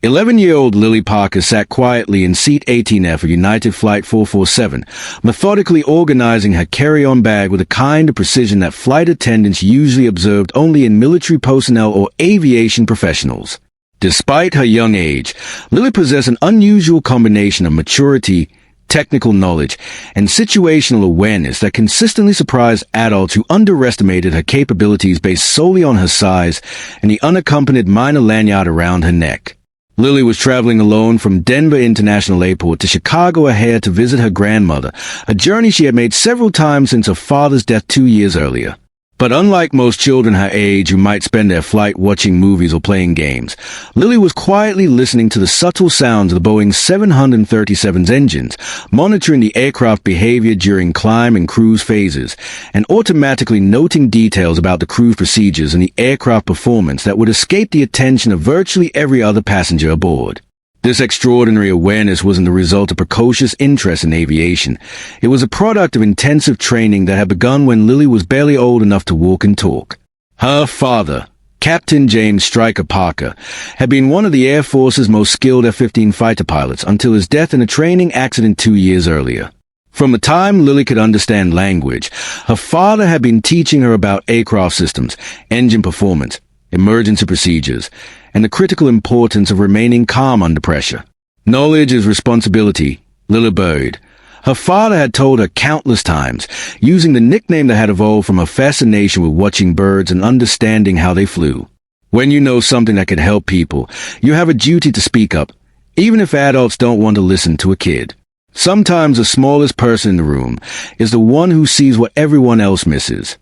11-year-old Lily Parker sat quietly in seat 18F of United Flight 447, methodically organizing her carry-on bag with a kind of precision that flight attendants usually observed only in military personnel or aviation professionals. Despite her young age, Lily possessed an unusual combination of maturity, technical knowledge, and situational awareness that consistently surprised adults who underestimated her capabilities based solely on her size and the unaccompanied minor lanyard around her neck. Lily was traveling alone from Denver International Airport to Chicago O'Hare to visit her grandmother, a journey she had made several times since her father's death 2 years earlier. But unlike most children her age who might spend their flight watching movies or playing games, Lily was quietly listening to the subtle sounds of the Boeing 737's engines, monitoring the aircraft behavior during climb and cruise phases, and automatically noting details about the cruise procedures and the aircraft performance that would escape the attention of virtually every other passenger aboard. This extraordinary awareness wasn't the result of precocious interest in aviation. It was a product of intensive training that had begun when Lily was barely old enough to walk and talk. Her father, Captain James Stryker Parker, had been one of the Air Force's most skilled F-15 fighter pilots until his death in a training accident 2 years earlier. From the time Lily could understand language, her father had been teaching her about aircraft systems, engine performance, emergency procedures, and the critical importance of remaining calm under pressure. Knowledge is responsibility, Lily Bird. Her father had told her countless times, using the nickname that had evolved from her fascination with watching birds and understanding how they flew. When you know something that could help people, you have a duty to speak up, even if adults don't want to listen to a kid. Sometimes the smallest person in the room is the one who sees what everyone else misses.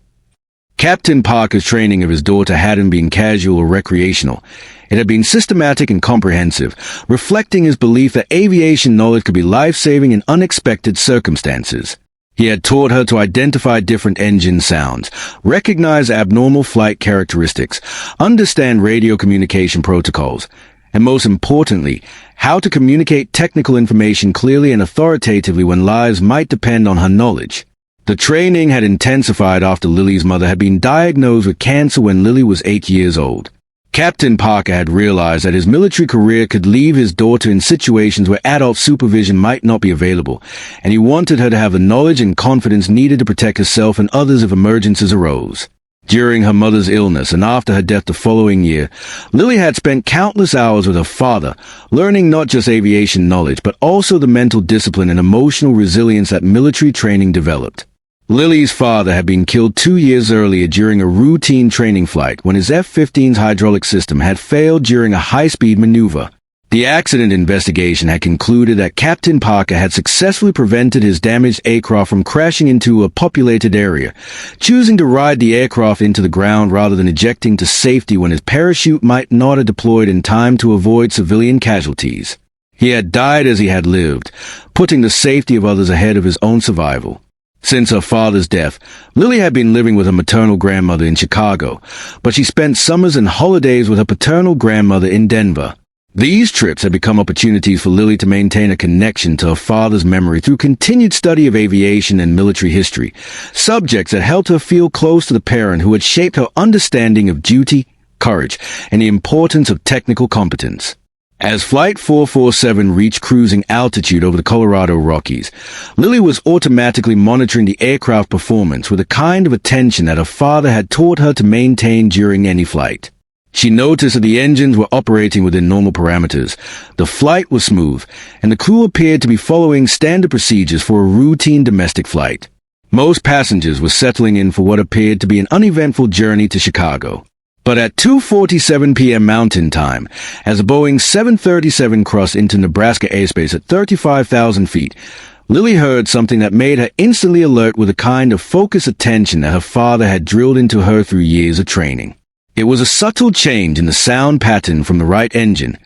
Captain Parker's training of his daughter hadn't been casual or recreational. It had been systematic and comprehensive, reflecting his belief that aviation knowledge could be life-saving in unexpected circumstances. He had taught her to identify different engine sounds, recognize abnormal flight characteristics, understand radio communication protocols, and most importantly, how to communicate technical information clearly and authoritatively when lives might depend on her knowledge. The training had intensified after Lily's mother had been diagnosed with cancer when Lily was 8 years old. Captain Parker had realized that his military career could leave his daughter in situations where adult supervision might not be available, and he wanted her to have the knowledge and confidence needed to protect herself and others if emergencies arose. During her mother's illness and after her death the following year, Lily had spent countless hours with her father, learning not just aviation knowledge, but also the mental discipline and emotional resilience that military training developed. Lily's father had been killed 2 years earlier during a routine training flight when his F-15's hydraulic system had failed during a high-speed maneuver. The accident investigation had concluded that Captain Parker had successfully prevented his damaged aircraft from crashing into a populated area, choosing to ride the aircraft into the ground rather than ejecting to safety when his parachute might not have deployed in time to avoid civilian casualties. He had died as he had lived, putting the safety of others ahead of his own survival. Since her father's death, Lily had been living with her maternal grandmother in Chicago, but she spent summers and holidays with her paternal grandmother in Denver. These trips had become opportunities for Lily to maintain a connection to her father's memory through continued study of aviation and military history, subjects that helped her feel close to the parent who had shaped her understanding of duty, courage, and the importance of technical competence. As Flight 447 reached cruising altitude over the Colorado Rockies, Lily was automatically monitoring the aircraft performance with a kind of attention that her father had taught her to maintain during any flight. She noticed that the engines were operating within normal parameters, the flight was smooth, and the crew appeared to be following standard procedures for a routine domestic flight. Most passengers were settling in for what appeared to be an uneventful journey to Chicago. But at 2:47 p.m. Mountain Time, as a Boeing 737 crossed into Nebraska airspace at 35,000 feet, Lily heard something that made her instantly alert with a kind of focused attention that her father had drilled into her through years of training. It was a subtle change in the sound pattern from the right engine,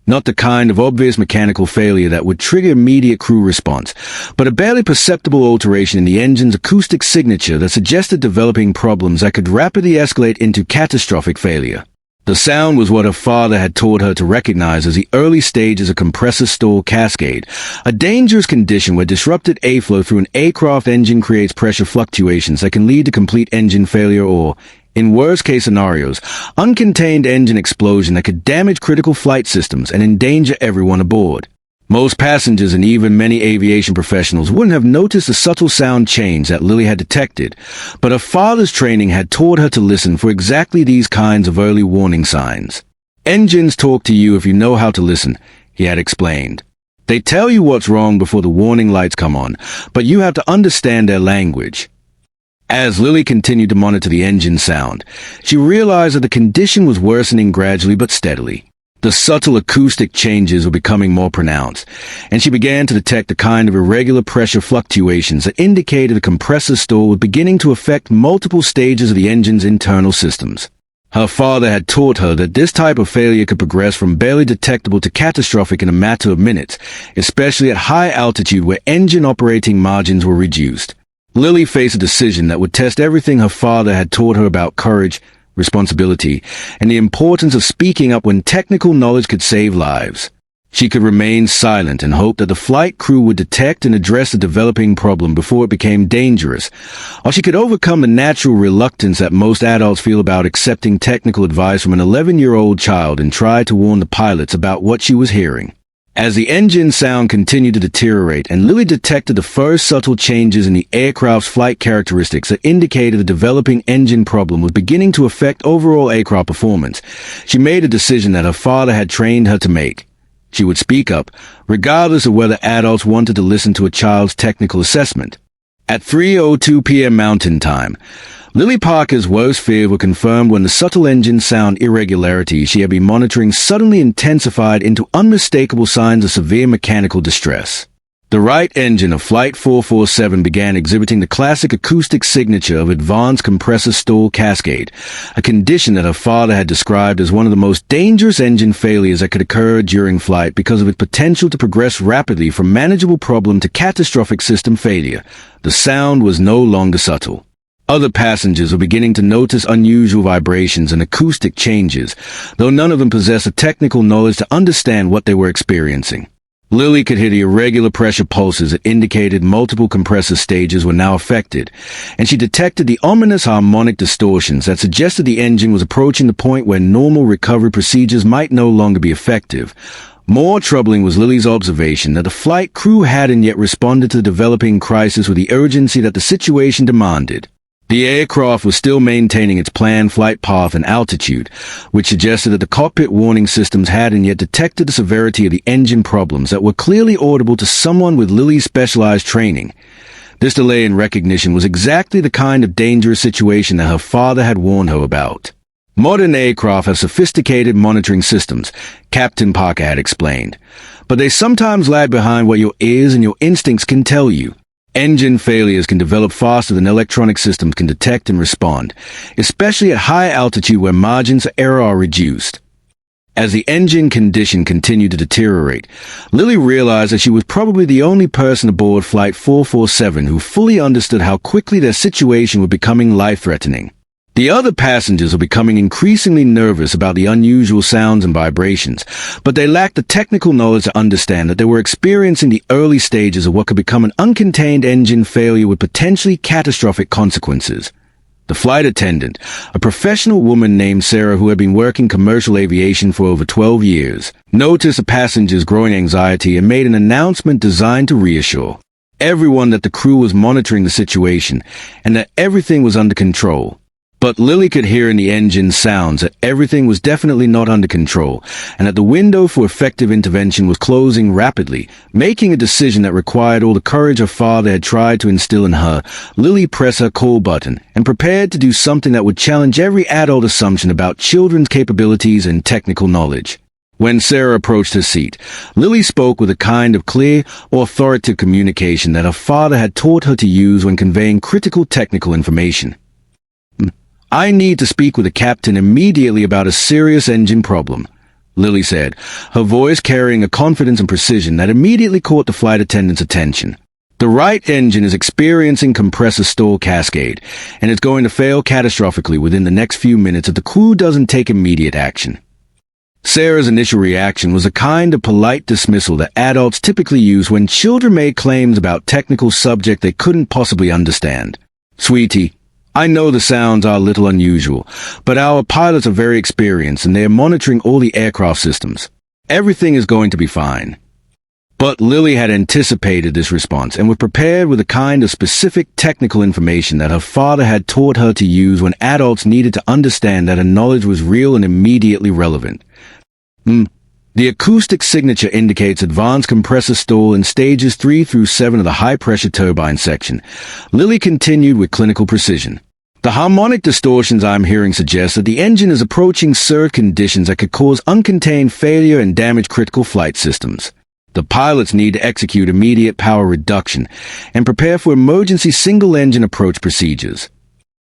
not the kind of obvious mechanical failure that would trigger immediate crew response, but a barely perceptible alteration in the engine's acoustic signature that suggested developing problems that could rapidly escalate into catastrophic failure. The sound was what her father had taught her to recognize as the early stages of compressor stall cascade, a dangerous condition where disrupted airflow through an aircraft engine creates pressure fluctuations that can lead to complete engine failure or In worst-case scenarios, uncontained engine explosion that could damage critical flight systems and endanger everyone aboard. Most passengers and even many aviation professionals wouldn't have noticed the subtle sound change that Lily had detected, but her father's training had taught her to listen for exactly these kinds of early warning signs. Engines talk to you if you know how to listen, he had explained. They tell you what's wrong before the warning lights come on, but you have to understand their language. As Lily continued to monitor the engine sound, she realized that the condition was worsening gradually but steadily. The subtle acoustic changes were becoming more pronounced, and she began to detect the kind of irregular pressure fluctuations that indicated the compressor stall was beginning to affect multiple stages of the engine's internal systems. Her father had taught her that this type of failure could progress from barely detectable to catastrophic in a matter of minutes, especially at high altitude where engine operating margins were reduced. Lily faced a decision that would test everything her father had taught her about courage, responsibility, and the importance of speaking up when technical knowledge could save lives. She could remain silent and hope that the flight crew would detect and address the developing problem before it became dangerous, or she could overcome the natural reluctance that most adults feel about accepting technical advice from an 11-year-old child and try to warn the pilots about what she was hearing. As the engine sound continued to deteriorate and Lily detected the first subtle changes in the aircraft's flight characteristics that indicated the developing engine problem was beginning to affect overall aircraft performance, she made a decision that her father had trained her to make. She would speak up, regardless of whether adults wanted to listen to a child's technical assessment. At 3:02 p.m. Mountain Time, Lily Parker's worst fears were confirmed when the subtle engine sound irregularities she had been monitoring suddenly intensified into unmistakable signs of severe mechanical distress. The right engine of Flight 447 began exhibiting the classic acoustic signature of advanced compressor stall cascade, a condition that her father had described as one of the most dangerous engine failures that could occur during flight because of its potential to progress rapidly from manageable problem to catastrophic system failure. The sound was no longer subtle. Other passengers were beginning to notice unusual vibrations and acoustic changes, though none of them possessed the technical knowledge to understand what they were experiencing. Lily could hear the irregular pressure pulses that indicated multiple compressor stages were now affected, and she detected the ominous harmonic distortions that suggested the engine was approaching the point where normal recovery procedures might no longer be effective. More troubling was Lily's observation that the flight crew hadn't yet responded to the developing crisis with the urgency that the situation demanded. The aircraft was still maintaining its planned flight path and altitude, which suggested that the cockpit warning systems hadn't yet detected the severity of the engine problems that were clearly audible to someone with Lily's specialized training. This delay in recognition was exactly the kind of dangerous situation that her father had warned her about. Modern aircraft have sophisticated monitoring systems, Captain Parker had explained, but they sometimes lag behind what your ears and your instincts can tell you. Engine failures can develop faster than electronic systems can detect and respond, especially at high altitude where margins of error are reduced. As the engine condition continued to deteriorate, Lily realized that she was probably the only person aboard Flight 447 who fully understood how quickly their situation was becoming life-threatening. The other passengers were becoming increasingly nervous about the unusual sounds and vibrations, but they lacked the technical knowledge to understand that they were experiencing the early stages of what could become an uncontained engine failure with potentially catastrophic consequences. The flight attendant, a professional woman named Sarah who had been working commercial aviation for over 12 years, noticed the passengers' growing anxiety and made an announcement designed to reassure everyone that the crew was monitoring the situation and that everything was under control. But Lily could hear in the engine sounds that everything was definitely not under control, and that the window for effective intervention was closing rapidly. Making a decision that required all the courage her father had tried to instill in her, Lily pressed her call button and prepared to do something that would challenge every adult assumption about children's capabilities and technical knowledge. When Sarah approached her seat, Lily spoke with a kind of clear, authoritative communication that her father had taught her to use when conveying critical technical information. "I need to speak with the captain immediately about a serious engine problem," Lily said, her voice carrying a confidence and precision that immediately caught the flight attendant's attention. "The right engine is experiencing compressor stall cascade, and it's going to fail catastrophically within the next few minutes if the crew doesn't take immediate action." Sarah's initial reaction was a kind of polite dismissal that adults typically use when children made claims about technical subject they couldn't possibly understand. "Sweetie, I know the sounds are a little unusual, but our pilots are very experienced and they are monitoring all the aircraft systems. Everything is going to be fine. But Lily had anticipated this response and was prepared with a kind of specific technical information that her father had taught her to use when adults needed to understand that her knowledge was real and immediately relevant. The acoustic signature indicates advanced compressor stall in stages 3 through 7 of the high-pressure turbine section. Lily continued with clinical precision. The harmonic distortions I'm hearing suggest that the engine is approaching surge conditions that could cause uncontained failure and damage critical flight systems. The pilots need to execute immediate power reduction and prepare for emergency single-engine approach procedures.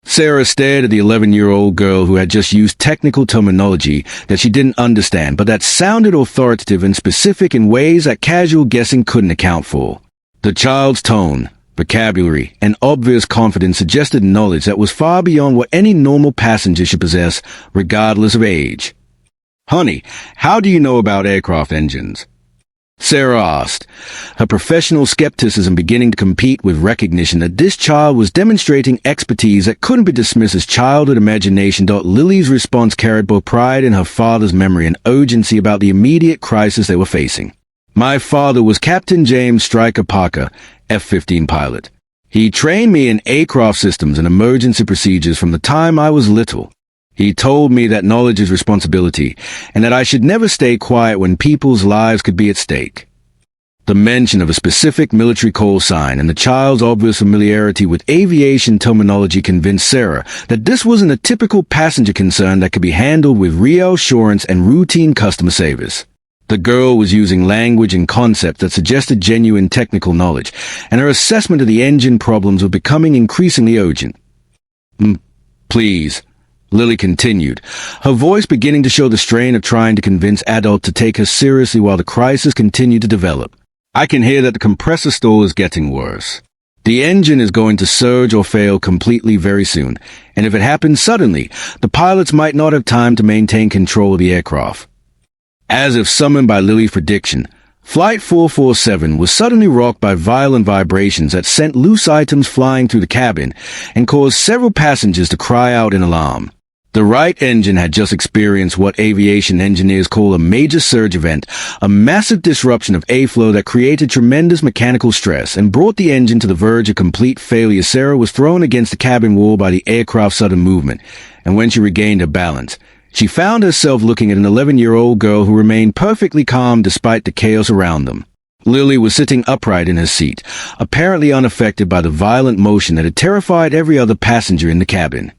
Sarah stared at the 11-year-old girl who had just used technical terminology that she didn't understand, but that sounded authoritative and specific in ways that casual guessing couldn't account for. The child's tone, vocabulary, and obvious confidence suggested knowledge that was far beyond what any normal passenger should possess, regardless of age. "Honey, how do you know about aircraft engines?" Sarah asked, her professional skepticism beginning to compete with recognition that this child was demonstrating expertise that couldn't be dismissed as childhood imagination. Lily's response carried both pride in her father's memory and urgency about the immediate crisis they were facing. "My father was Captain James Stryker Parker, F-15 pilot. He trained me in aircraft systems and emergency procedures from the time I was little. He told me that knowledge is responsibility, and that I should never stay quiet when people's lives could be at stake." The mention of a specific military call sign and the child's obvious familiarity with aviation terminology convinced Sarah that this wasn't a typical passenger concern that could be handled with reassurance and routine customer service. The girl was using language and concepts that suggested genuine technical knowledge, and her assessment of the engine problems was becoming increasingly urgent. "Please," Lily continued, her voice beginning to show the strain of trying to convince adults to take her seriously while the crisis continued to develop. "I can hear that the compressor stall is getting worse. The engine is going to surge or fail completely very soon, and if it happens suddenly, the pilots might not have time to maintain control of the aircraft." As if summoned by Lily's prediction, Flight 447 was suddenly rocked by violent vibrations that sent loose items flying through the cabin and caused several passengers to cry out in alarm. The right engine had just experienced what aviation engineers call a major surge event, a massive disruption of airflow that created tremendous mechanical stress and brought the engine to the verge of complete failure. Sarah was thrown against the cabin wall by the aircraft's sudden movement, and when she regained her balance, she found herself looking at an 11-year-old girl who remained perfectly calm despite the chaos around them. Lily was sitting upright in her seat, apparently unaffected by the violent motion that had terrified every other passenger in the cabin.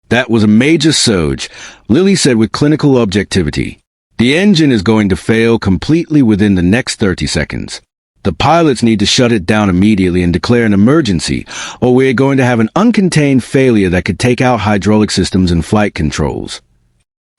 "That was a major surge," Lily said with clinical objectivity. "The engine is going to fail completely within the next 30 seconds. The pilots need to shut it down immediately and declare an emergency, or we're going to have an uncontained failure that could take out hydraulic systems and flight controls."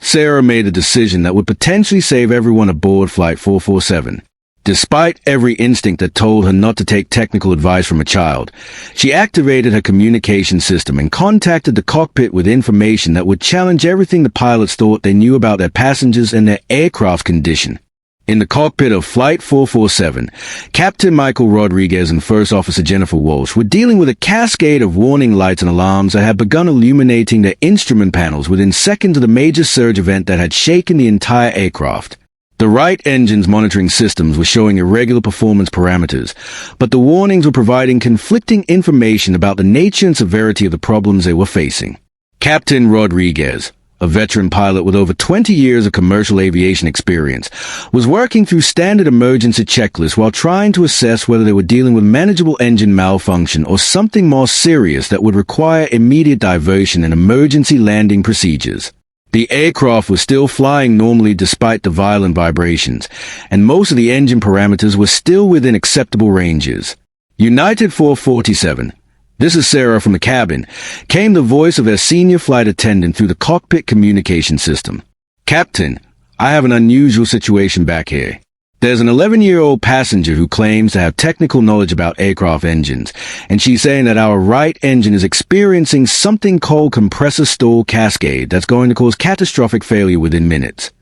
Sarah made a decision that would potentially save everyone aboard Flight 447. Despite every instinct that told her not to take technical advice from a child, she activated her communication system and contacted the cockpit with information that would challenge everything the pilots thought they knew about their passengers and their aircraft condition. In the cockpit of Flight 447, Captain Michael Rodriguez and First Officer Jennifer Walsh were dealing with a cascade of warning lights and alarms that had begun illuminating their instrument panels within seconds of the major surge event that had shaken the entire aircraft. The right engine's monitoring systems were showing irregular performance parameters, but the warnings were providing conflicting information about the nature and severity of the problems they were facing. Captain Rodriguez, a veteran pilot with over 20 years of commercial aviation experience, was working through standard emergency checklists while trying to assess whether they were dealing with manageable engine malfunction or something more serious that would require immediate diversion and emergency landing procedures. The aircraft was still flying normally despite the violent vibrations, and most of the engine parameters were still within acceptable ranges. United 447, this is Sarah from the cabin, came the voice of their senior flight attendant through the cockpit communication system. "Captain, I have an unusual situation back here. There's an 11-year-old passenger who claims to have technical knowledge about aircraft engines, and she's saying that our right engine is experiencing something called compressor stall cascade that's going to cause catastrophic failure within minutes."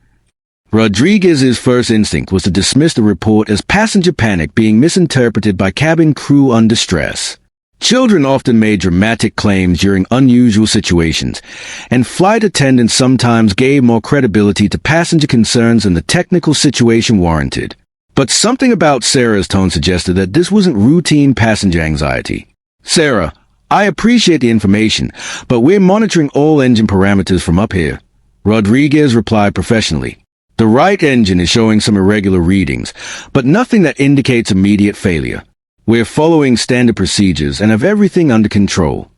Rodriguez's first instinct was to dismiss the report as passenger panic being misinterpreted by cabin crew under stress. Children often made dramatic claims during unusual situations, and flight attendants sometimes gave more credibility to passenger concerns than the technical situation warranted. But something about Sarah's tone suggested that this wasn't routine passenger anxiety. "Sarah, I appreciate the information, but we're monitoring all engine parameters from up here," Rodriguez replied professionally. "The right engine is showing some irregular readings, but nothing that indicates immediate failure. We're following standard procedures and have everything under control."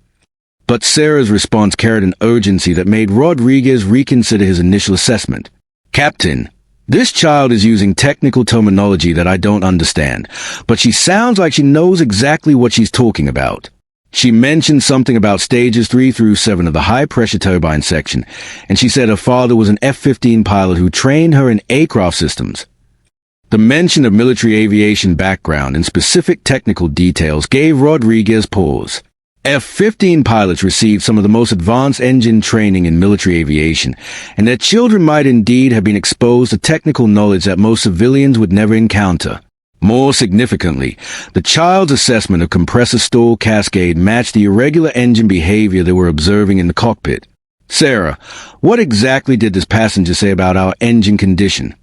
But Sarah's response carried an urgency that made Rodriguez reconsider his initial assessment. "Captain, this child is using technical terminology that I don't understand, but she sounds like she knows exactly what she's talking about. She mentioned something about stages 3 through 7 of the high-pressure turbine section, and she said her father was an F-15 pilot who trained her in aircraft systems." The mention of military aviation background and specific technical details gave Rodriguez pause. F-15 pilots received some of the most advanced engine training in military aviation, and their children might indeed have been exposed to technical knowledge that most civilians would never encounter. More significantly, the child's assessment of compressor stall cascade matched the irregular engine behavior they were observing in the cockpit. "Sarah, what exactly did this passenger say about our engine condition?"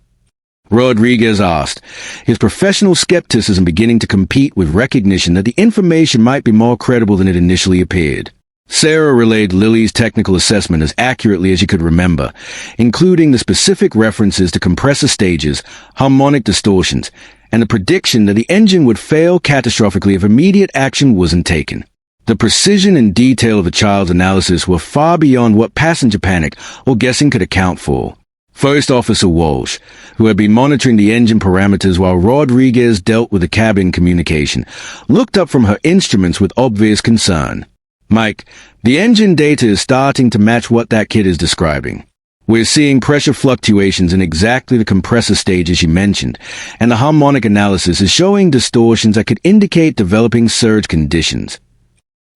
Rodriguez asked, his professional skepticism beginning to compete with recognition that the information might be more credible than it initially appeared. Sarah relayed Lily's technical assessment as accurately as she could remember, including the specific references to compressor stages, harmonic distortions, and the prediction that the engine would fail catastrophically if immediate action wasn't taken. The precision and detail of the child's analysis were far beyond what passenger panic or guessing could account for. First Officer Walsh, who had been monitoring the engine parameters while Rodriguez dealt with the cabin communication, looked up from her instruments with obvious concern. "Mike, the engine data is starting to match what that kid is describing. We're seeing pressure fluctuations in exactly the compressor stages you mentioned, and the harmonic analysis is showing distortions that could indicate developing surge conditions."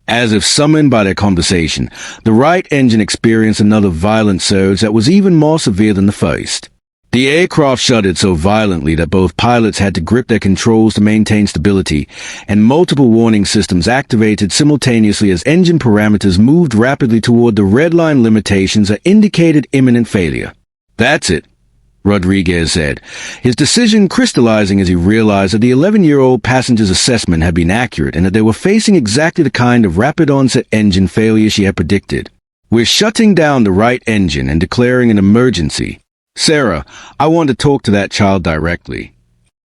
As if summoned by their conversation, the right engine experienced another violent surge that was even more severe than the first. The aircraft shuddered so violently that both pilots had to grip their controls to maintain stability, and multiple warning systems activated simultaneously as engine parameters moved rapidly toward the red line limitations that indicated imminent failure. "That's it," Rodriguez said, his decision crystallizing as he realized that the 11-year-old passenger's assessment had been accurate and that they were facing exactly the kind of rapid-onset engine failure she had predicted. "We're shutting down the right engine and declaring an emergency. Sarah, I want to talk to that child directly."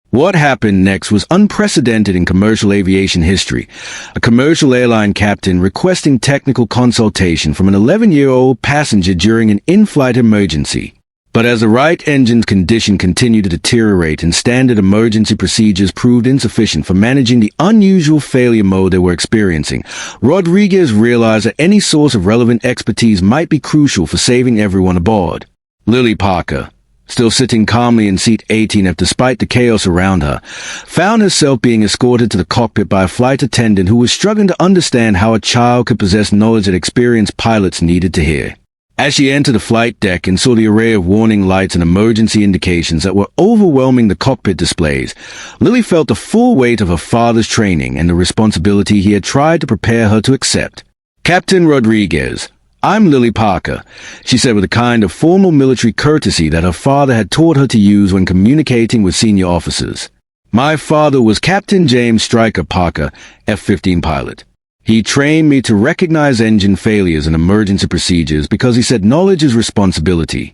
What happened next was unprecedented in commercial aviation history. A commercial airline captain requesting technical consultation from an 11-year-old passenger during an in-flight emergency. But as the right engine's condition continued to deteriorate and standard emergency procedures proved insufficient for managing the unusual failure mode they were experiencing, Rodriguez realized that any source of relevant expertise might be crucial for saving everyone aboard. Lily Parker, still sitting calmly in seat 18F despite the chaos around her, found herself being escorted to the cockpit by a flight attendant who was struggling to understand how a child could possess knowledge that experienced pilots needed to hear. As she entered the flight deck and saw the array of warning lights and emergency indications that were overwhelming the cockpit displays, Lily felt the full weight of her father's training and the responsibility he had tried to prepare her to accept. "Captain Rodriguez, I'm Lily Parker," she said with a kind of formal military courtesy that her father had taught her to use when communicating with senior officers. "My father was Captain James Stryker Parker, F-15 pilot. He trained me to recognize engine failures and emergency procedures because he said knowledge is responsibility."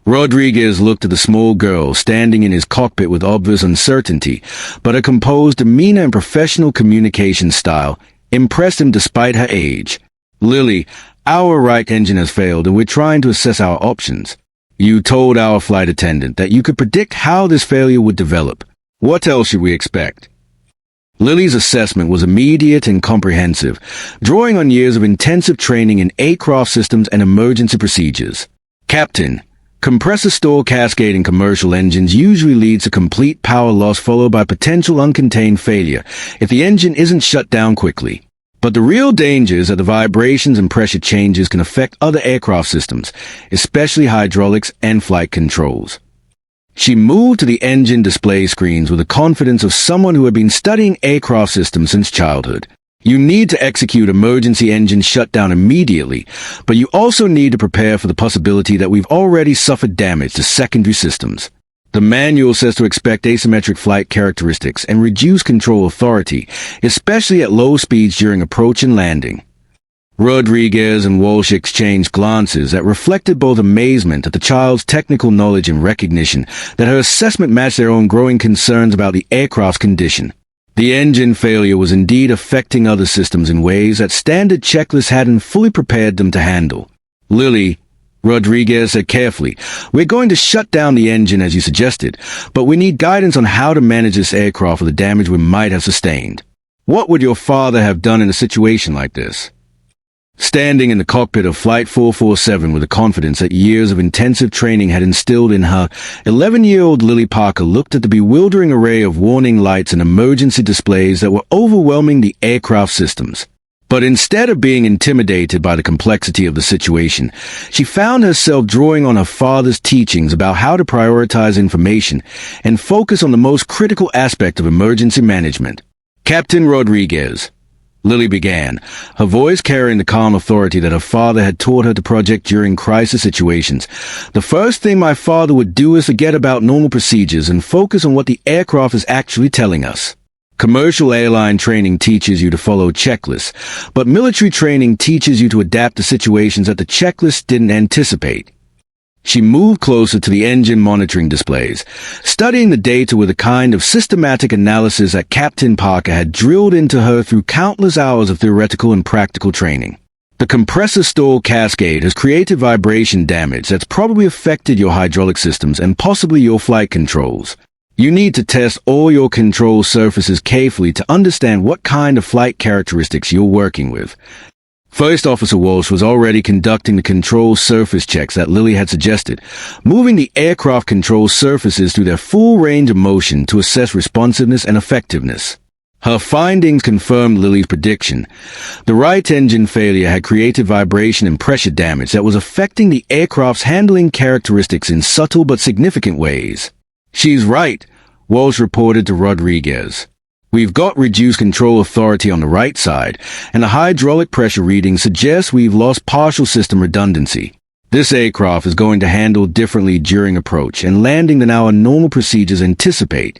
Rodriguez looked at the small girl standing in his cockpit with obvious uncertainty, but her composed demeanor and professional communication style impressed him despite her age. "Lily, our right engine has failed and we're trying to assess our options. You told our flight attendant that you could predict how this failure would develop. What else should we expect?" Lily's assessment was immediate and comprehensive, drawing on years of intensive training in aircraft systems and emergency procedures. "Captain, compressor stall cascade in commercial engines usually leads to complete power loss followed by potential uncontained failure if the engine isn't shut down quickly. But the real danger is that the vibrations and pressure changes can affect other aircraft systems, especially hydraulics and flight controls." She moved to the engine display screens with the confidence of someone who had been studying aircraft systems since childhood. You need to execute emergency engine shutdown immediately, but you also need to prepare for the possibility that we've already suffered damage to secondary systems. The manual says to expect asymmetric flight characteristics and reduce control authority, especially at low speeds during approach and landing. Rodriguez and Walsh exchanged glances that reflected both amazement at the child's technical knowledge and recognition that her assessment matched their own growing concerns about the aircraft's condition. The engine failure was indeed affecting other systems in ways that standard checklists hadn't fully prepared them to handle. Lily, Rodriguez said carefully, we're going to shut down the engine as you suggested, but we need guidance on how to manage this aircraft for the damage we might have sustained. What would your father have done in a situation like this? Standing in the cockpit of Flight 447 with the confidence that years of intensive training had instilled in her, 11-year-old Lily Parker looked at the bewildering array of warning lights and emergency displays that were overwhelming the aircraft systems. But instead of being intimidated by the complexity of the situation, she found herself drawing on her father's teachings about how to prioritize information and focus on the most critical aspect of emergency management. Captain Rodriguez, Lily began, her voice carrying the calm authority that her father had taught her to project during crisis situations. The first thing my father would do is forget about normal procedures and focus on what the aircraft is actually telling us. Commercial airline training teaches you to follow checklists, but military training teaches you to adapt to situations that the checklist didn't anticipate. She moved closer to the engine monitoring displays, studying the data with a kind of systematic analysis that Captain Parker had drilled into her through countless hours of theoretical and practical training. The compressor stall cascade has created vibration damage that's probably affected your hydraulic systems and possibly your flight controls. You need to test all your control surfaces carefully to understand what kind of flight characteristics you're working with. First Officer Walsh was already conducting the control surface checks that Lily had suggested, moving the aircraft control surfaces through their full range of motion to assess responsiveness and effectiveness. Her findings confirmed Lily's prediction. The right engine failure had created vibration and pressure damage that was affecting the aircraft's handling characteristics in subtle but significant ways. She's right, Walsh reported to Rodriguez. We've got reduced control authority on the right side, and the hydraulic pressure reading suggests we've lost partial system redundancy. This aircraft is going to handle differently during approach and landing than our normal procedures anticipate.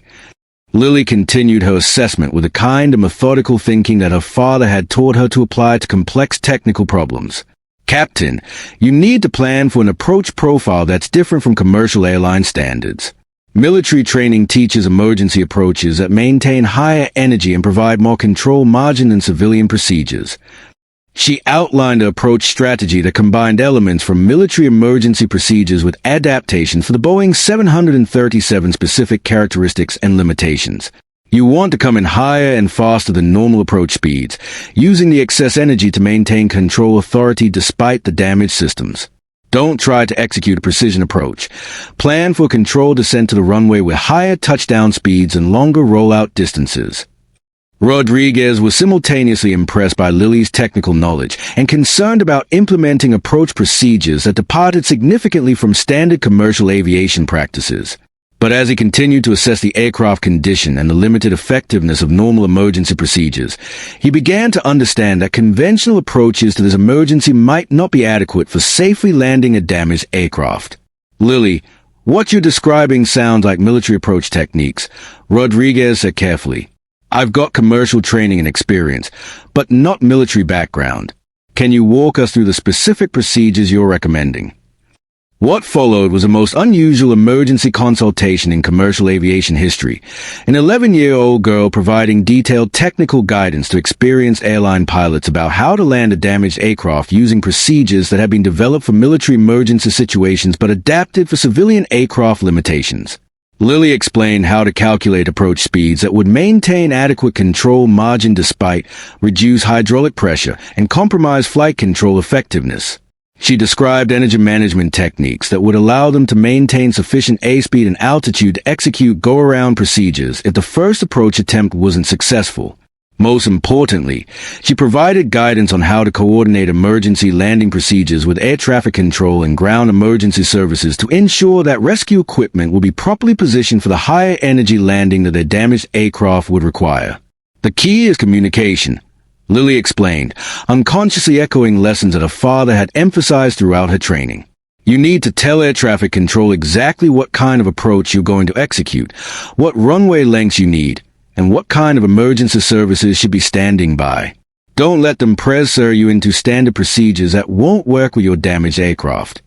Lily continued her assessment with a kind of methodical thinking that her father had taught her to apply to complex technical problems. Captain, you need to plan for an approach profile that's different from commercial airline standards. Military training teaches emergency approaches that maintain higher energy and provide more control margin than civilian procedures. She outlined an approach strategy that combined elements from military emergency procedures with adaptations for the Boeing 737 specific characteristics and limitations. You want to come in higher and faster than normal approach speeds, using the excess energy to maintain control authority despite the damaged systems. Don't try to execute a precision approach. Plan for controlled descent to the runway with higher touchdown speeds and longer rollout distances. Rodriguez was simultaneously impressed by Lily's technical knowledge and concerned about implementing approach procedures that departed significantly from standard commercial aviation practices. But as he continued to assess the aircraft condition and the limited effectiveness of normal emergency procedures, he began to understand that conventional approaches to this emergency might not be adequate for safely landing a damaged aircraft. Lily, what you're describing sounds like military approach techniques, Rodriguez said carefully. I've got commercial training and experience, but not military background. Can you walk us through the specific procedures you're recommending? What followed was a most unusual emergency consultation in commercial aviation history, an 11-year-old girl providing detailed technical guidance to experienced airline pilots about how to land a damaged aircraft using procedures that had been developed for military emergency situations but adapted for civilian aircraft limitations. Lily explained how to calculate approach speeds that would maintain adequate control margin despite reduced hydraulic pressure and compromise flight control effectiveness. She described energy management techniques that would allow them to maintain sufficient airspeed and altitude to execute go-around procedures if the first approach attempt wasn't successful. Most importantly, she provided guidance on how to coordinate emergency landing procedures with air traffic control and ground emergency services to ensure that rescue equipment will be properly positioned for the higher energy landing that their damaged aircraft would require. The key is communication, Lily explained, unconsciously echoing lessons that her father had emphasized throughout her training. You need to tell air traffic control exactly what kind of approach you're going to execute, what runway lengths you need, and what kind of emergency services should be standing by. Don't let them pressure you into standard procedures that won't work with your damaged aircraft.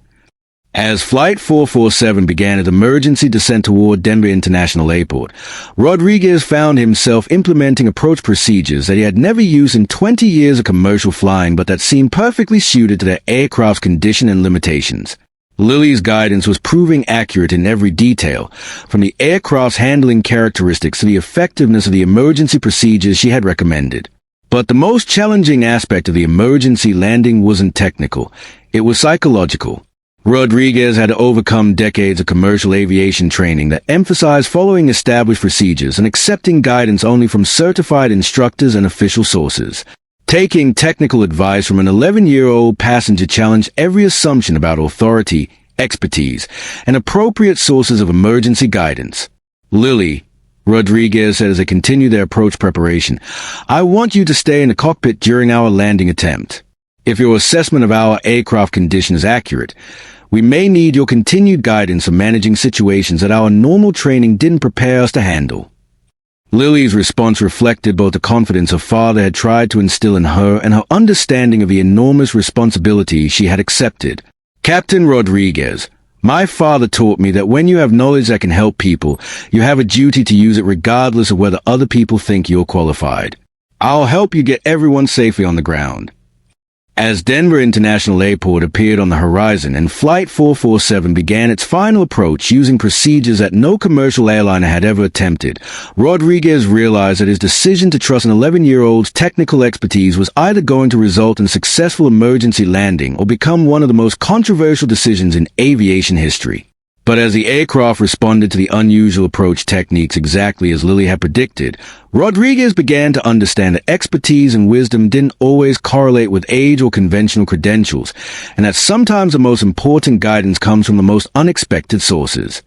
As Flight 447 began its emergency descent toward Denver International Airport, Rodriguez found himself implementing approach procedures that he had never used in 20 years of commercial flying but that seemed perfectly suited to their aircraft's condition and limitations. Lily's guidance was proving accurate in every detail, from the aircraft's handling characteristics to the effectiveness of the emergency procedures she had recommended. But the most challenging aspect of the emergency landing wasn't technical, it was psychological. Rodriguez had to overcome decades of commercial aviation training that emphasized following established procedures and accepting guidance only from certified instructors and official sources. Taking technical advice from an 11-year-old passenger challenged every assumption about authority, expertise, and appropriate sources of emergency guidance. Lily, Rodriguez said as they continued their approach preparation, I want you to stay in the cockpit during our landing attempt. If your assessment of our aircraft condition is accurate, we may need your continued guidance for managing situations that our normal training didn't prepare us to handle. Lily's response reflected both the confidence her father had tried to instill in her and her understanding of the enormous responsibility she had accepted. Captain Rodriguez, my father taught me that when you have knowledge that can help people, you have a duty to use it regardless of whether other people think you're qualified. I'll help you get everyone safely on the ground. As Denver International Airport appeared on the horizon and Flight 447 began its final approach using procedures that no commercial airliner had ever attempted, Rodriguez realized that his decision to trust an 11-year-old's technical expertise was either going to result in successful emergency landing or become one of the most controversial decisions in aviation history. But as the aircraft responded to the unusual approach techniques exactly as Lily had predicted, Rodriguez began to understand that expertise and wisdom didn't always correlate with age or conventional credentials, and that sometimes the most important guidance comes from the most unexpected sources.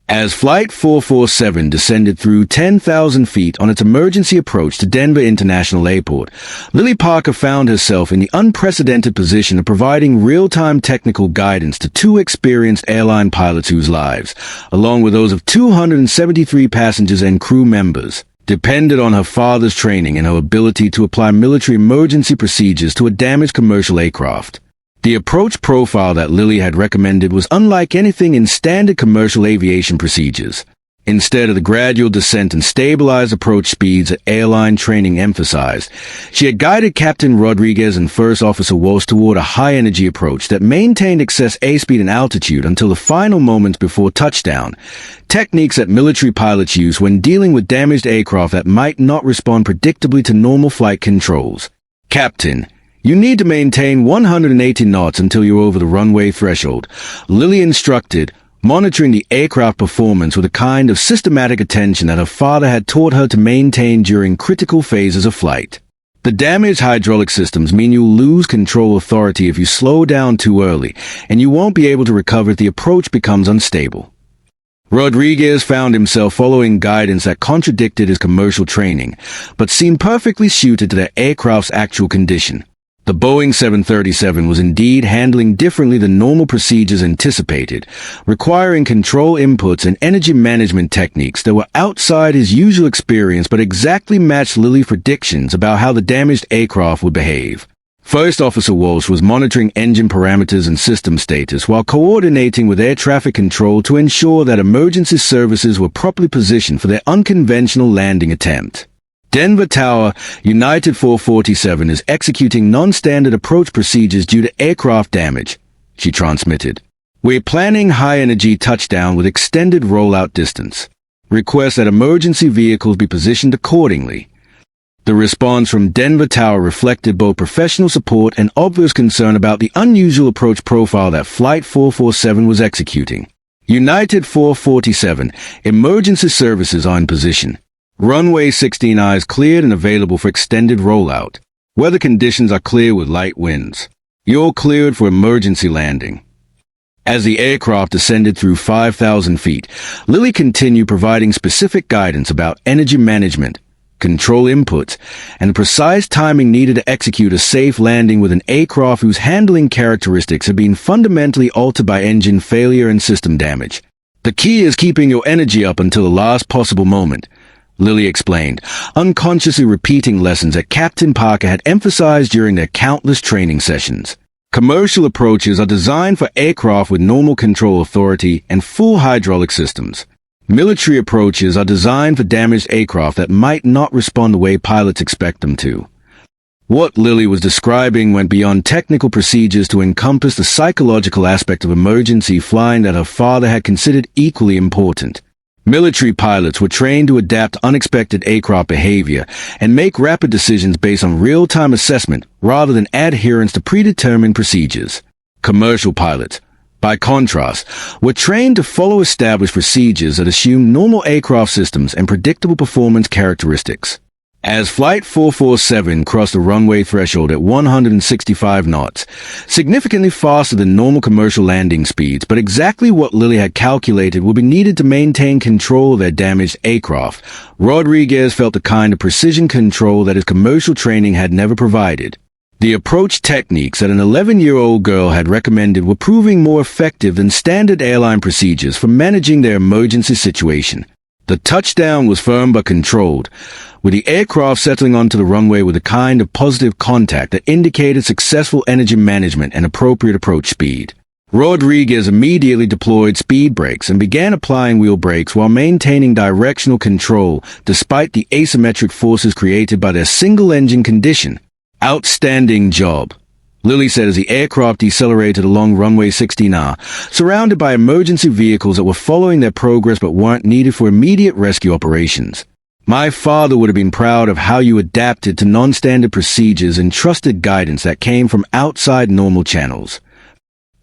As Flight 447 descended through 10,000 feet on its emergency approach to Denver International Airport, Lily Parker found herself in the unprecedented position of providing real-time technical guidance to two experienced airline pilots whose lives, along with those of 273 passengers and crew members, depended on her father's training and her ability to apply military emergency procedures to a damaged commercial aircraft. The approach profile that Lily had recommended was unlike anything in standard commercial aviation procedures. Instead of the gradual descent and stabilized approach speeds that airline training emphasized, she had guided Captain Rodriguez and First Officer Walsh toward a high-energy approach that maintained excess airspeed and altitude until the final moments before touchdown, techniques that military pilots use when dealing with damaged aircraft that might not respond predictably to normal flight controls. Captain, you need to maintain 180 knots until you're over the runway threshold, Lily instructed, monitoring the aircraft performance with a kind of systematic attention that her father had taught her to maintain during critical phases of flight. The damaged hydraulic systems mean you'll lose control authority if you slow down too early, and you won't be able to recover if the approach becomes unstable. Rodriguez found himself following guidance that contradicted his commercial training, but seemed perfectly suited to their aircraft's actual condition. The Boeing 737 was indeed handling differently than normal procedures anticipated, requiring control inputs and energy management techniques that were outside his usual experience but exactly matched Lily's predictions about how the damaged aircraft would behave. First Officer Walsh was monitoring engine parameters and system status while coordinating with air traffic control to ensure that emergency services were properly positioned for their unconventional landing attempt. Denver Tower, United 447 is executing non-standard approach procedures due to aircraft damage, she transmitted. We're planning high-energy touchdown with extended rollout distance. Request that emergency vehicles be positioned accordingly. The response from Denver Tower reflected both professional support and obvious concern about the unusual approach profile that Flight 447 was executing. United 447, emergency services are in position. Runway 16I is cleared and available for extended rollout. Weather conditions are clear with light winds. You're cleared for emergency landing. As the aircraft descended through 5,000 feet, Lily continued providing specific guidance about energy management, control inputs, and the precise timing needed to execute a safe landing with an aircraft whose handling characteristics had been fundamentally altered by engine failure and system damage. The key is keeping your energy up until the last possible moment, Lily explained, unconsciously repeating lessons that Captain Parker had emphasized during their countless training sessions. Commercial approaches are designed for aircraft with normal control authority and full hydraulic systems. Military approaches are designed for damaged aircraft that might not respond the way pilots expect them to. What Lily was describing went beyond technical procedures to encompass the psychological aspect of emergency flying that her father had considered equally important. Military pilots were trained to adapt unexpected aircraft behavior and make rapid decisions based on real-time assessment rather than adherence to predetermined procedures. Commercial pilots, by contrast, were trained to follow established procedures that assume normal aircraft systems and predictable performance characteristics. As Flight 447 crossed the runway threshold at 165 knots, significantly faster than normal commercial landing speeds, but exactly what Lily had calculated would be needed to maintain control of their damaged aircraft, Rodriguez felt the kind of precision control that his commercial training had never provided. The approach techniques that an 11-year-old girl had recommended were proving more effective than standard airline procedures for managing their emergency situation. The touchdown was firm but controlled, with the aircraft settling onto the runway with a kind of positive contact that indicated successful energy management and appropriate approach speed. Rodriguez immediately deployed speed brakes and began applying wheel brakes while maintaining directional control despite the asymmetric forces created by their single-engine condition. Outstanding job, Lily said as the aircraft decelerated along runway 16R, surrounded by emergency vehicles that were following their progress but weren't needed for immediate rescue operations. My father would have been proud of how you adapted to non-standard procedures and trusted guidance that came from outside normal channels.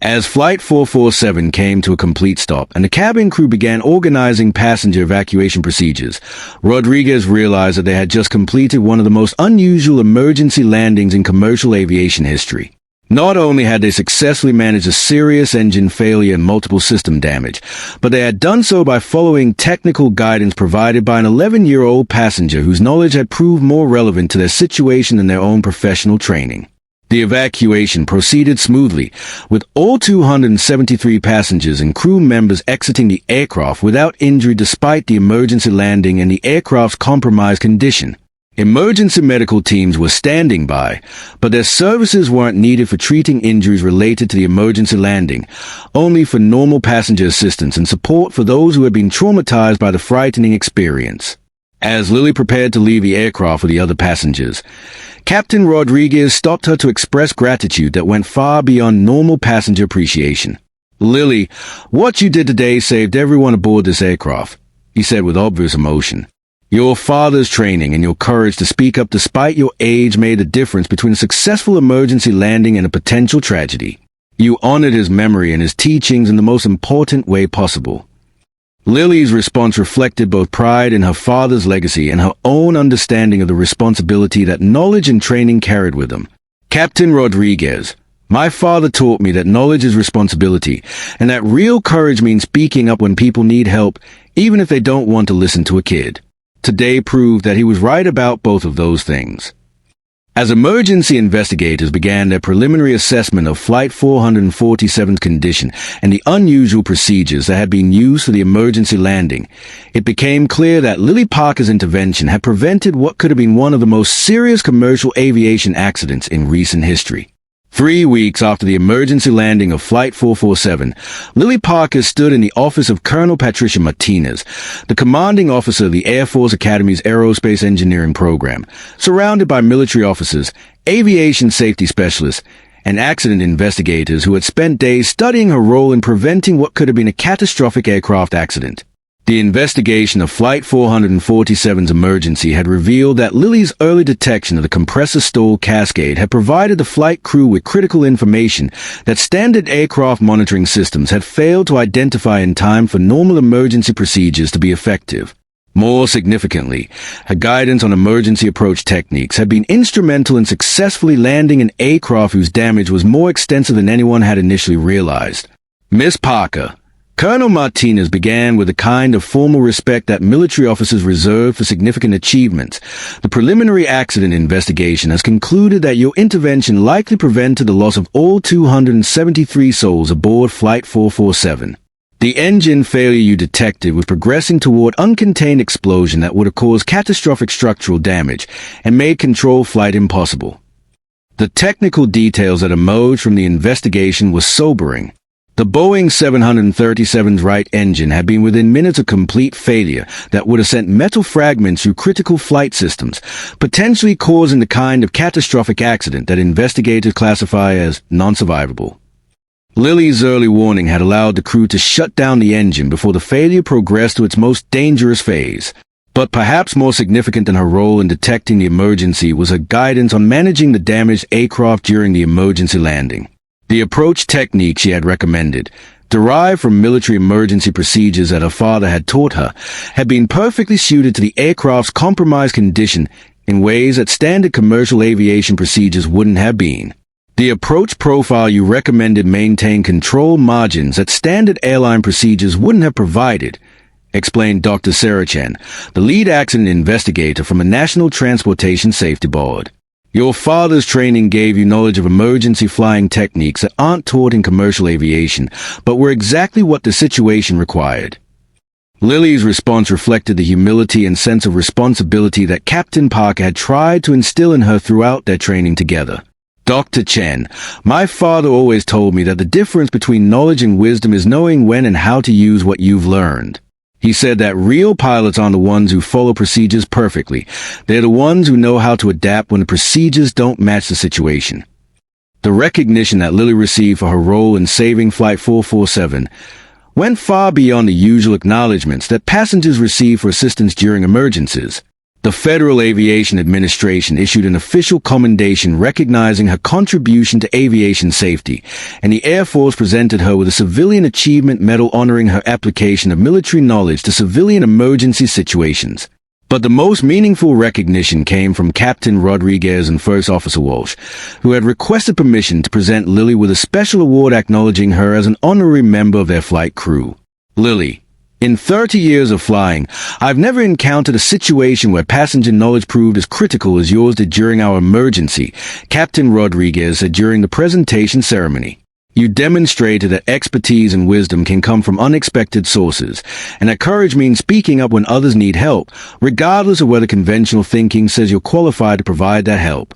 As Flight 447 came to a complete stop and the cabin crew began organizing passenger evacuation procedures, Rodriguez realized that they had just completed one of the most unusual emergency landings in commercial aviation history. Not only had they successfully managed a serious engine failure and multiple system damage, but they had done so by following technical guidance provided by an 11-year-old passenger whose knowledge had proved more relevant to their situation than their own professional training. The evacuation proceeded smoothly, with all 273 passengers and crew members exiting the aircraft without injury despite the emergency landing and the aircraft's compromised condition. Emergency medical teams were standing by, but their services weren't needed for treating injuries related to the emergency landing, only for normal passenger assistance and support for those who had been traumatized by the frightening experience. As Lily prepared to leave the aircraft with the other passengers, Captain Rodriguez stopped her to express gratitude that went far beyond normal passenger appreciation. "Lily, what you did today saved everyone aboard this aircraft," he said with obvious emotion. "Your father's training and your courage to speak up despite your age made the difference between a successful emergency landing and a potential tragedy. You honored his memory and his teachings in the most important way possible." Lily's response reflected both pride in her father's legacy and her own understanding of the responsibility that knowledge and training carried with them. "Captain Rodriguez, my father taught me that knowledge is responsibility, and that real courage means speaking up when people need help, even if they don't want to listen to a kid." Today proved that he was right about both of those things. As emergency investigators began their preliminary assessment of Flight 447's condition and the unusual procedures that had been used for the emergency landing, it became clear that Lily Parker's intervention had prevented what could have been one of the most serious commercial aviation accidents in recent history. 3 weeks after the emergency landing of Flight 447, Lily Parker stood in the office of Colonel Patricia Martinez, the commanding officer of the Air Force Academy's Aerospace Engineering program, surrounded by military officers, aviation safety specialists, and accident investigators who had spent days studying her role in preventing what could have been a catastrophic aircraft accident. The investigation of Flight 447's emergency had revealed that Lily's early detection of the compressor stall cascade had provided the flight crew with critical information that standard aircraft monitoring systems had failed to identify in time for normal emergency procedures to be effective. More significantly, her guidance on emergency approach techniques had been instrumental in successfully landing an aircraft whose damage was more extensive than anyone had initially realized. "Miss Parker," Colonel Martinez began with the kind of formal respect that military officers reserve for significant achievements. The preliminary accident investigation has concluded that your intervention likely prevented the loss of all 273 souls aboard Flight 447. The engine failure you detected was progressing toward uncontained explosion that would have caused catastrophic structural damage and made control flight impossible. The technical details that emerged from the investigation were sobering. The Boeing 737's right engine had been within minutes of complete failure that would have sent metal fragments through critical flight systems, potentially causing the kind of catastrophic accident that investigators classify as non-survivable. Lily's early warning had allowed the crew to shut down the engine before the failure progressed to its most dangerous phase. But perhaps more significant than her role in detecting the emergency was her guidance on managing the damaged aircraft during the emergency landing. The approach technique she had recommended, derived from military emergency procedures that her father had taught her, had been perfectly suited to the aircraft's compromised condition in ways that standard commercial aviation procedures wouldn't have been. The approach profile you recommended maintained control margins that standard airline procedures wouldn't have provided, explained Dr. Sarachan, the lead accident investigator from the National Transportation Safety Board. Your father's training gave you knowledge of emergency flying techniques that aren't taught in commercial aviation, but were exactly what the situation required. Lily's response reflected the humility and sense of responsibility that Captain Parker had tried to instill in her throughout their training together. Dr. Chen, my father always told me that the difference between knowledge and wisdom is knowing when and how to use what you've learned. He said that real pilots aren't the ones who follow procedures perfectly. They're the ones who know how to adapt when the procedures don't match the situation. The recognition that Lily received for her role in saving Flight 447 went far beyond the usual acknowledgments that passengers receive for assistance during emergencies. The Federal Aviation Administration issued an official commendation recognizing her contribution to aviation safety, and the Air Force presented her with a Civilian Achievement Medal honoring her application of military knowledge to civilian emergency situations. But the most meaningful recognition came from Captain Rodriguez and First Officer Walsh, who had requested permission to present Lily with a special award acknowledging her as an honorary member of their flight crew. Lily, in 30 years of flying, I've never encountered a situation where passenger knowledge proved as critical as yours did during our emergency, Captain Rodriguez said during the presentation ceremony. You demonstrated that expertise and wisdom can come from unexpected sources, and that courage means speaking up when others need help, regardless of whether conventional thinking says you're qualified to provide that help.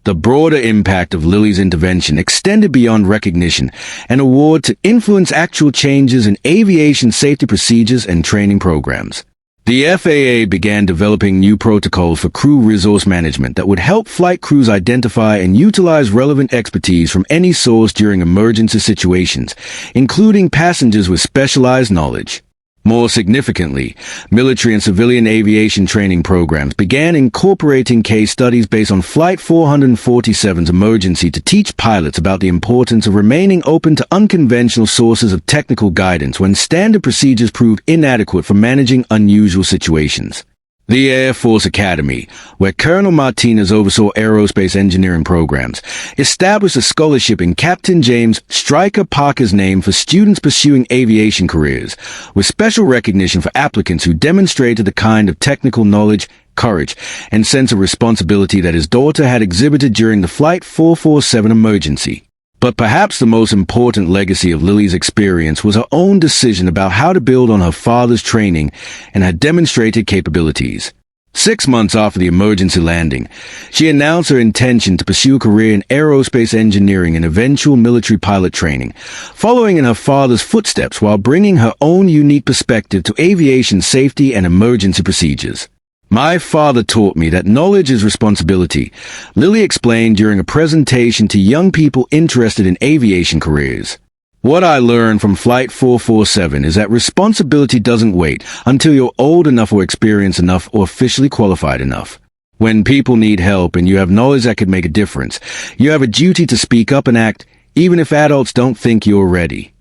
The broader impact of Lily's intervention extended beyond recognition, an award to influence actual changes in aviation safety procedures and training programs. The FAA began developing new protocols for crew resource management that would help flight crews identify and utilize relevant expertise from any source during emergency situations, including passengers with specialized knowledge. More significantly, military and civilian aviation training programs began incorporating case studies based on Flight 447's emergency to teach pilots about the importance of remaining open to unconventional sources of technical guidance when standard procedures proved inadequate for managing unusual situations. The Air Force Academy, where Colonel Martinez oversaw aerospace engineering programs, established a scholarship in Captain James Stryker Parker's name for students pursuing aviation careers, with special recognition for applicants who demonstrated the kind of technical knowledge, courage, and sense of responsibility that his daughter had exhibited during the Flight 447 emergency. But perhaps the most important legacy of Lily's experience was her own decision about how to build on her father's training and her demonstrated capabilities. 6 months after the emergency landing, she announced her intention to pursue a career in aerospace engineering and eventual military pilot training, following in her father's footsteps while bringing her own unique perspective to aviation safety and emergency procedures. My father taught me that knowledge is responsibility, Lily explained during a presentation to young people interested in aviation careers. What I learned from Flight 447 is that responsibility doesn't wait until you're old enough or experienced enough or officially qualified enough. When people need help and you have knowledge that could make a difference, you have a duty to speak up and act, even if adults don't think you're ready.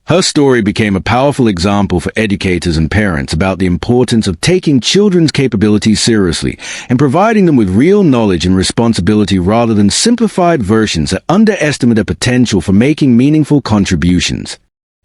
Her story became a powerful example for educators and parents about the importance of taking children's capabilities seriously and providing them with real knowledge and responsibility rather than simplified versions that underestimate their potential for making meaningful contributions.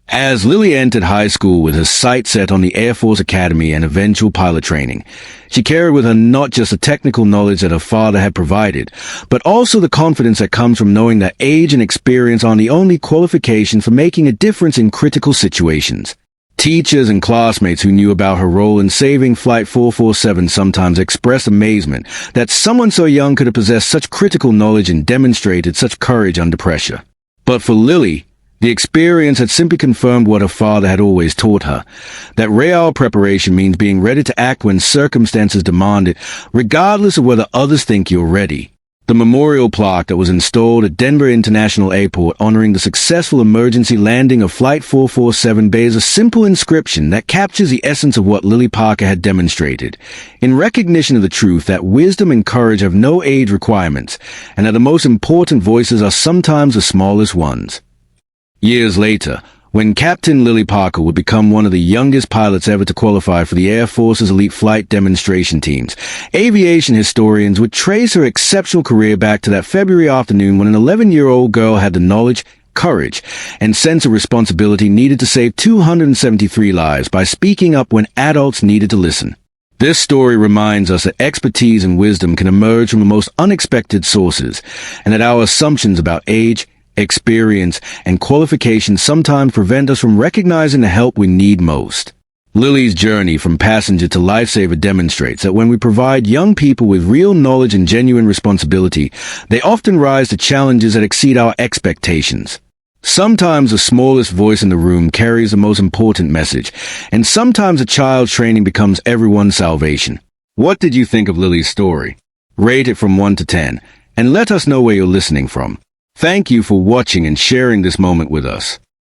As Lily entered high school with her sights set on the Air Force Academy and eventual pilot training, she carried with her not just the technical knowledge that her father had provided, but also the confidence that comes from knowing that age and experience aren't the only qualification for making a difference in critical situations. Teachers and classmates who knew about her role in saving Flight 447 sometimes expressed amazement that someone so young could have possessed such critical knowledge and demonstrated such courage under pressure. But for Lily, the experience had simply confirmed what her father had always taught her, that real preparation means being ready to act when circumstances demand it, regardless of whether others think you're ready. The memorial plaque that was installed at Denver International Airport honoring the successful emergency landing of Flight 447 bears a simple inscription that captures the essence of what Lily Parker had demonstrated, in recognition of the truth that wisdom and courage have no age requirements, and that the most important voices are sometimes the smallest ones. Years later, when Captain Lily Parker would become one of the youngest pilots ever to qualify for the Air Force's elite flight demonstration teams, aviation historians would trace her exceptional career back to that February afternoon when an 11-year-old girl had the knowledge, courage, and sense of responsibility needed to save 273 lives by speaking up when adults needed to listen. This story reminds us that expertise and wisdom can emerge from the most unexpected sources, and that our assumptions about age, experience, and qualifications sometimes prevent us from recognizing the help we need most. Lily's journey from passenger to lifesaver demonstrates that when we provide young people with real knowledge and genuine responsibility, they often rise to challenges that exceed our expectations. Sometimes the smallest voice in the room carries the most important message, and sometimes a child's training becomes everyone's salvation. What did you think of Lily's story? Rate it from 1 to 10, and let us know where you're listening from. Thank you for watching and sharing this moment with us.